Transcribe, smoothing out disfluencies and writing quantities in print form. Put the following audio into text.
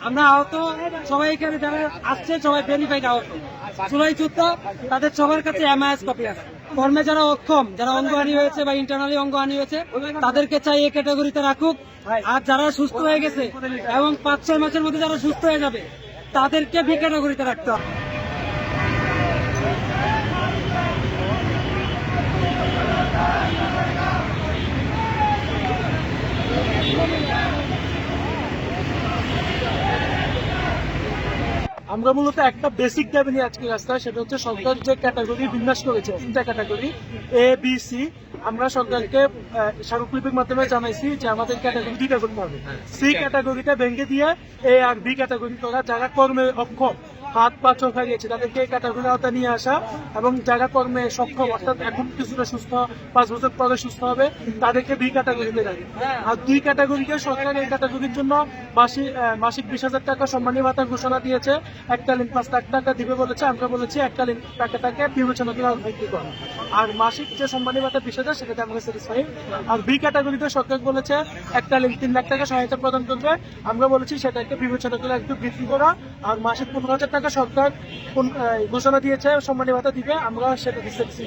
আমরা আহত সবাই এখানে যারা আসছে সবাই ভেরিফাইড আহত। জুলাই যোদ্ধা তাদের সবার কাছে এমআইএস কপি আছে। কর্মে যারা অক্ষম, যারা অঙ্গহানি হয়েছে বা ইন্টারনালি অঙ্গহানি হয়েছে, তাদেরকে চাই এই ক্যাটাগরিতে রাখুক। আর যারা সুস্থ হয়ে গেছে এবং 5-6 মাসের মধ্যে যারা সুস্থ হয়ে যাবে তাদেরকে বি ক্যাটাগরিতে রাখতে হবে। আমরা মূলত একটা বেসিক দাবি নিয়ে আজকে রাস্তায়, সেটা হচ্ছে সরকার যে ক্যাটাগরি বিন্যাস করেছে 3টা ক্যাটাগরি এ বি সি। আমরা সরকারকে স্মারকলিপির মাধ্যমে জানাইছি যে আমাদের ক্যাটাগরি 2টা করতে হবে। সি ক্যাটাগরিটা ভেঙে দিয়ে এ আর বি ক্যাটাগরি করা, যারা কর্মে অক্ষম, হাত পা চোখ হারিয়েছে তাদেরকে এই ক্যাটাগরি আওতা নিয়ে আসা, এবং যারা কর্মে সক্ষম অর্থাৎ এখন কিছুটা সুস্থ, 5 বছর পরে সুস্থ হবে, তাদেরকে বি ক্যাটাগরিতে রাখে। আর 2 ক্যাটাগরিকে সরকার এই ক্যাটাগরির জন্য মাসিক 20,000 টাকা সম্মানী ভাতা ঘোষণা দিয়েছে। এককালীন 5 লাখ টাকা দিবে বলেছে। আমরা বলেছি এককালীন টাকাটাকে বিবেচনা করে ভিত্তি করা। আর মাসিক যে সম্মানী ভাতা 20,000 সেটাতে আমরা স্যাটিসফাই। আর বি ক্যাটাগরিতে সরকার বলেছে এককালীন 3 লাখ টাকা সহায়তা প্রদান করবে। আমরা বলেছি সেটাকে বিবেচনা করে একটু বৃদ্ধি করা। আর মাসিক 15,000 টাকা সরকার ঘোষণা দিয়েছে সম্মানী ভাতা দিবে, আমরা সেটা দিচ্ছি।